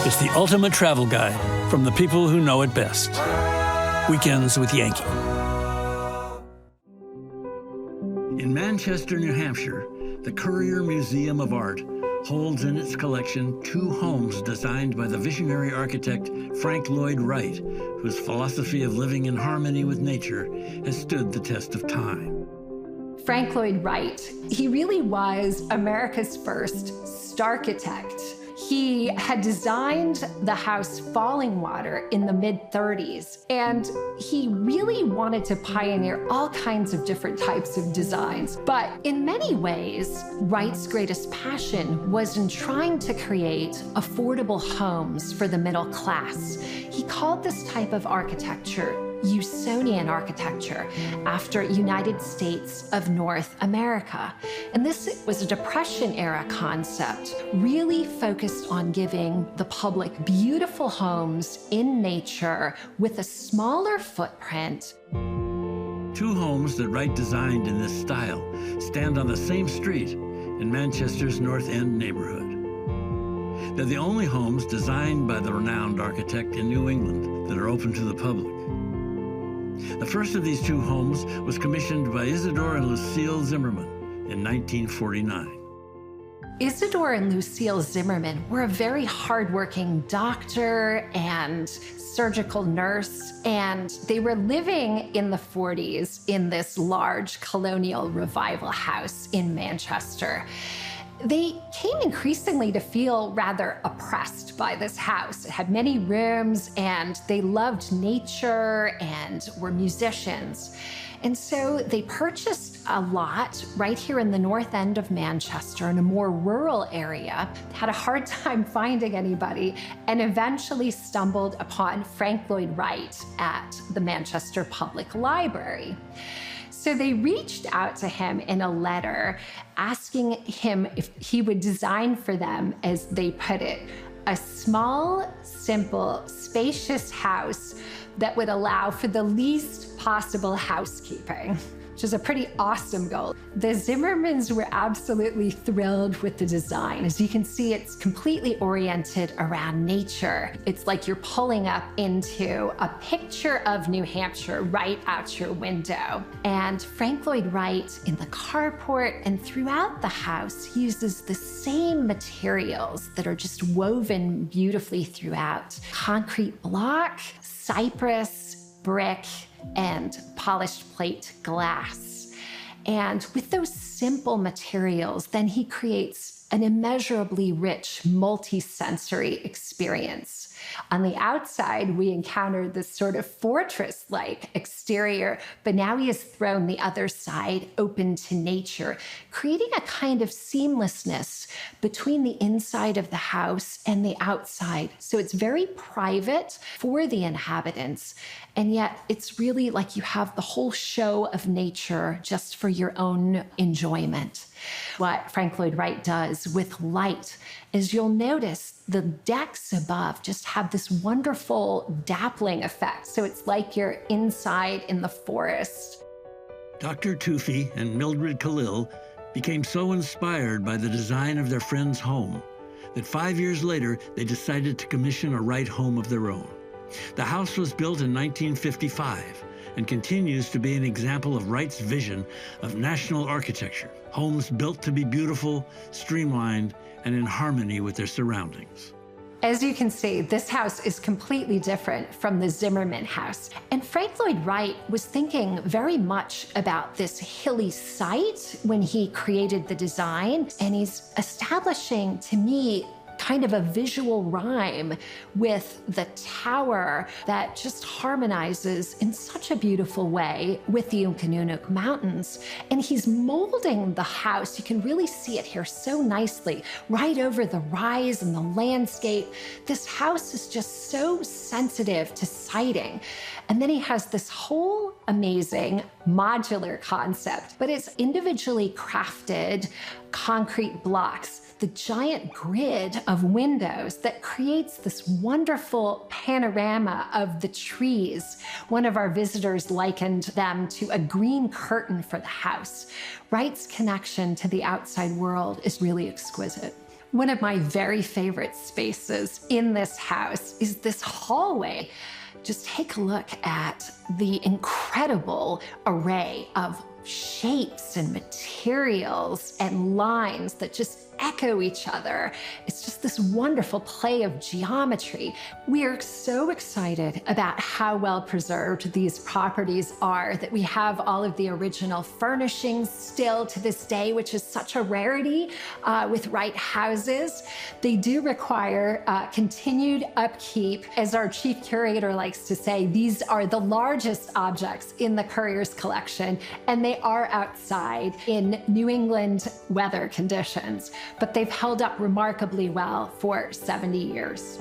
It's the ultimate travel guide from the people who know it best. Weekends with Yankee. In Manchester, New Hampshire, the Currier Museum of Art holds in its collection 2 homes designed by the visionary architect Frank Lloyd Wright, whose philosophy of living in harmony with nature has stood the test of time. Frank Lloyd Wright, he really was America's first starchitect. He had designed the house Fallingwater in the mid-30s, and he really wanted to pioneer all kinds of different types of designs. But in many ways, Wright's greatest passion was in trying to create affordable homes for the middle class. He called this type of architecture Usonian Architecture, after United States of North America. And this was a Depression-era concept, really focused on giving the public beautiful homes in nature with a smaller footprint. 2 homes that Wright designed in this style stand on the same street in Manchester's North End neighborhood. They're the only homes designed by the renowned architect in New England that are open to the public. The first of these 2 homes was commissioned by Isidore and Lucille Zimmerman in 1949. Isidore and Lucille Zimmerman were a very hardworking doctor and surgical nurse, and they were living in the 40s in this large colonial revival house in Manchester. They came increasingly to feel rather oppressed by this house. It had many rooms, and they loved nature and were musicians. And so they purchased a lot right here in the north end of Manchester in a more rural area, had a hard time finding anybody, and eventually stumbled upon Frank Lloyd Wright at the Manchester Public Library. So they reached out to him in a letter asking him if he would design for them, as they put it, a small, simple, spacious house that would allow for the least possible housekeeping, which is a pretty awesome goal. The Zimmermans were absolutely thrilled with the design. As you can see, it's completely oriented around nature. It's like you're pulling up into a picture of New Hampshire right out your window. And Frank Lloyd Wright, in the carport and throughout the house, uses the same materials that are just woven beautifully throughout. Concrete block, cypress, brick, and polished plate glass. And with those simple materials, then he creates an immeasurably rich, multi-sensory experience. On the outside, we encountered this sort of fortress-like exterior, but now he has thrown the other side open to nature, creating a kind of seamlessness between the inside of the house and the outside. So it's very private for the inhabitants, and yet it's really like you have the whole show of nature just for your own enjoyment. What Frank Lloyd Wright does with light is, you'll notice the decks above just have this wonderful dappling effect. So it's like you're inside in the forest. Dr. Tufi and Mildred Khalil became so inspired by the design of their friend's home that 5 years later, they decided to commission a Wright home of their own. The house was built in 1955 and continues to be an example of Wright's vision of national architecture. Homes built to be beautiful, streamlined, and in harmony with their surroundings. As you can see, this house is completely different from the Zimmerman house. And Frank Lloyd Wright was thinking very much about this hilly site when he created the design. And he's establishing, to me, kind of a visual rhyme with the tower that just harmonizes in such a beautiful way with the Ukonunuk Mountains. And he's molding the house. You can really see it here so nicely, right over the rise and the landscape. This house is just so sensitive to sighting. And then he has this whole amazing modular concept, but it's individually crafted concrete blocks, the giant grid of windows that creates this wonderful panorama of the trees. One of our visitors likened them to a green curtain for the house. Wright's connection to the outside world is really exquisite. One of my very favorite spaces in this house is this hallway. Just take a look at the incredible array of shapes and materials and lines that just echo each other. It's just this wonderful play of geometry. We are so excited about how well preserved these properties are, that we have all of the original furnishings still to this day, which is such a rarity with Wright houses. They do require continued upkeep. As our chief curator likes to say, these are the largest objects in the Currier's collection, and they are outside in New England weather conditions, but they've held up remarkably well for 70 years.